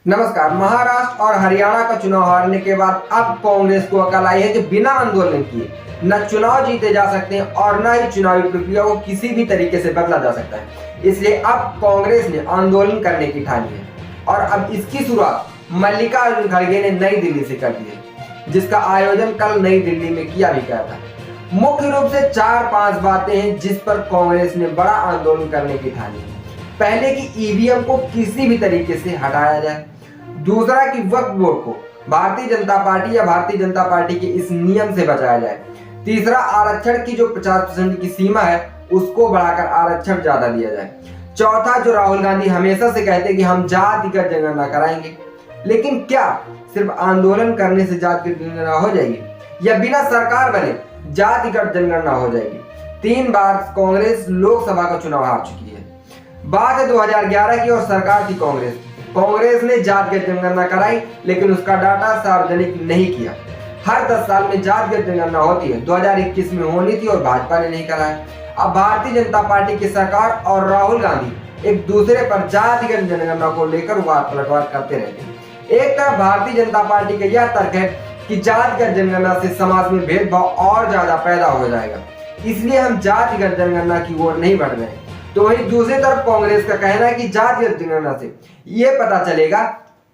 नमस्कार। महाराष्ट्र और हरियाणा का चुनाव हारने के बाद अब कांग्रेस को अकल आई है कि बिना आंदोलन किए न चुनाव जीते जा सकते हैं और न ही चुनावी प्रक्रिया को किसी भी तरीके से बदला जा सकता है। इसलिए अब कांग्रेस ने आंदोलन करने की ठानी है और अब इसकी शुरुआत मल्लिकार्जुन खड़गे ने नई दिल्ली से कर दी है, जिसका आयोजन कल नई दिल्ली में किया भी गया था। मुख्य रूप से 4-5 बातें हैं जिस पर कांग्रेस ने बड़ा आंदोलन करने की ठानी है। पहले कि ईवीएम को किसी भी तरीके से हटाया जाए। दूसरा कि वक्फ बोर्ड को भारतीय जनता पार्टी या भारतीय जनता पार्टी के इस नियम से बचाया जाए। तीसरा, आरक्षण की जो 50% की सीमा है उसको बढ़ाकर आरक्षण ज्यादा दिया जाए। चौथा, जो राहुल गांधी हमेशा से कहते हैं कि हम जातिगत जनगणना कराएंगे, लेकिन क्या सिर्फ आंदोलन करने से जातिगत जनगणना हो जाएगी या बिना सरकार बने जातिगत जनगणना हो जाएगी? 3 बार कांग्रेस लोकसभा का चुनाव हार चुकी है। बात है 2011 की और सरकार थी कांग्रेस ने जातिगत जनगणना कराई, लेकिन उसका डाटा सार्वजनिक नहीं किया। हर 10 साल में जातिगत जनगणना होती है। 2021 में होनी थी और भाजपा ने नहीं कराया। अब भारतीय जनता पार्टी की सरकार और राहुल गांधी एक दूसरे पर जातिगत जनगणना को लेकर वार पलटवार करते रहते हैं। एक तरफ भारतीय जनता पार्टी का यह तर्क है कि जातिगत जनगणना से समाज में भेदभाव और ज्यादा पैदा हो जाएगा, इसलिए हम जातिगत जनगणना की ओर नहीं बढ़ रहे हैं। तो वहीं दूसरी तरफ कांग्रेस का कहना है कि जातिगत जनगणना से ये पता चलेगा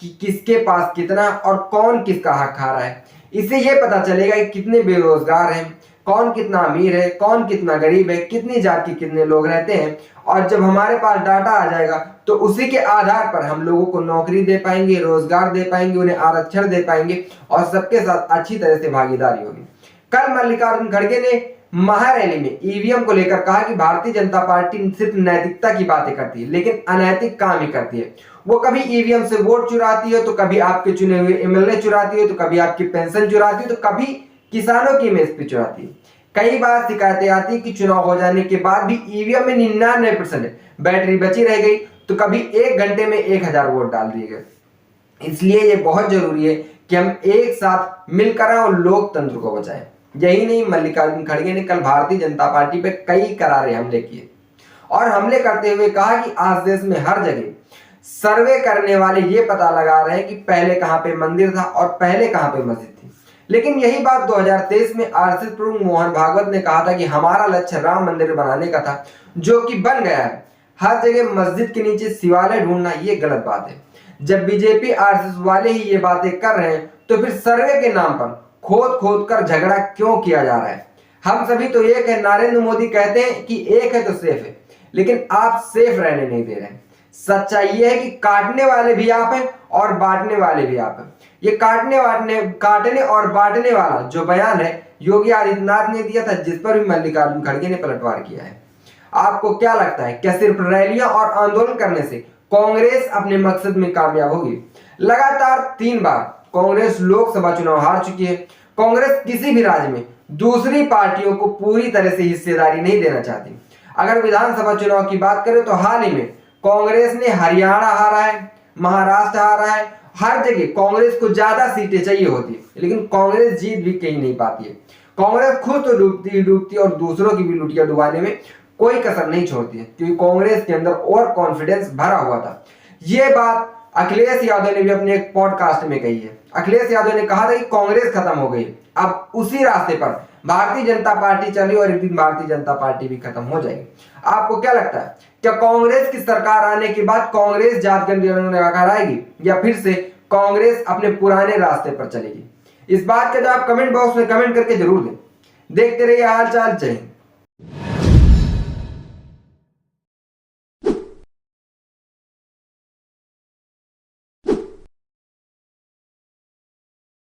कि किसके पास कितना और कौन किसका हक खा रहा है। इससे ये पता चलेगा कि कितने बेरोजगार हैं, कौन कितना अमीर है, कौन कितना गरीब है, कितनी जाति के कितने लोग रहते हैं। और जब हमारे पास डाटा आ जाएगा तो उसी के आधार पर हम लोगों को नौकरी दे पाएंगे, रोजगार दे पाएंगे, उन्हें आरक्षण दे पाएंगे और सबके साथ अच्छी तरह से भागीदारी होगी। कल मल्लिकार्जुन खड़गे ने महारैली में ईवीएम को लेकर कहा कि भारतीय जनता पार्टी सिर्फ नैतिकता की बातें करती है, लेकिन अनैतिक काम ही करती है। वो कभी ईवीएम से वोट चुराती है, तो कभी आपके चुने हुए एमएलए चुराती है, तो कभी आपकी पेंशन चुराती है, तो कभी किसानों की एमएसपी चुराती है। कई बार शिकायतें आती है कि चुनाव हो जाने के बाद भी ईवीएम में 99% बैटरी बची रह गई, तो कभी 1 घंटे में 1000 वोट डाल दिए गए। इसलिए ये बहुत जरूरी है कि हम एक साथ मिलकर और लोकतंत्र को बचाएं। यही नहीं, मल्लिकार्जुन खड़गे ने कल भारतीय जनता पार्टी पे कई करारे हमले किए और हमले करते हुए कहा कि आज देश में हर जगह सर्वे करने वाले ये पता लगा रहे हैं कि पहले कहां पे मंदिर था और पहले कहां पे मस्जिद थी। लेकिन यही बात 2023 में आरएसएस प्रमुख मोहन भागवत ने कहा था कि हमारा लक्ष्य राम मंदिर बनाने का था, जो कि बन गया है। हर जगह मस्जिद के नीचे शिवालय ढूंढना ये गलत बात है। जब बीजेपी आरएसएस वाले ही ये बातें कर रहे हैं तो फिर सर्वे के नाम पर खोद कर झगड़ा क्यों किया जा रहा है? हम सभी तो एक है। नरेंद्र मोदी कहते हैं कि एक है तो सेफ है, लेकिन आप सेफ रहने नहीं दे रहे हैं। सच्चाई ये है कि काटने वाले भी आप हैं और बांटने वाले भी आप हैं। ये काटने और बांटने वाला जो बयान है योगी आदित्यनाथ ने दिया था, जिस पर भी मल्लिकार्जुन खड़गे ने पलटवार किया है। आपको क्या लगता है, क्या सिर्फ रैलियां और आंदोलन करने से कांग्रेस अपने मकसद में कामयाब होगी? लगातार 3 बार कांग्रेस लोकसभा चुनाव हार चुकी है। कांग्रेस किसी भी राज्य में दूसरी पार्टियों को पूरी तरह से हिस्सेदारी नहीं देना चाहती। अगर विधानसभा चुनाव की बात करें तो हाल ही में कांग्रेस ने हरियाणा हारा है, महाराष्ट्र हारा है। हर जगह कांग्रेस को ज्यादा सीटें चाहिए होती है, लेकिन कांग्रेस जीत भी कहीं नहीं पाती है। कांग्रेस खुद तो डूबती और दूसरों की भी लुटिया डुबाने में कोई कसर नहीं छोड़ती है, क्योंकि कांग्रेस के अंदर और कॉन्फिडेंस भरा हुआ था। ये बात अखिलेश यादव ने भी अपने एक पॉडकास्ट में कही है। अखिलेश यादव ने कहा था कि कांग्रेस खत्म हो गई, अब उसी रास्ते पर भारतीय जनता पार्टी चली और एक दिन भारतीय जनता पार्टी भी खत्म हो जाएगी। आपको क्या लगता है, क्या कांग्रेस की सरकार आने के बाद कांग्रेस जातिगत जनगणना कराएगी या फिर से कांग्रेस अपने पुराने रास्ते पर चलेगी? इस बात का जवाब कमेंट बॉक्स में कमेंट करके जरूर दें। देखते रहिए हाल चाल। जय हिंद।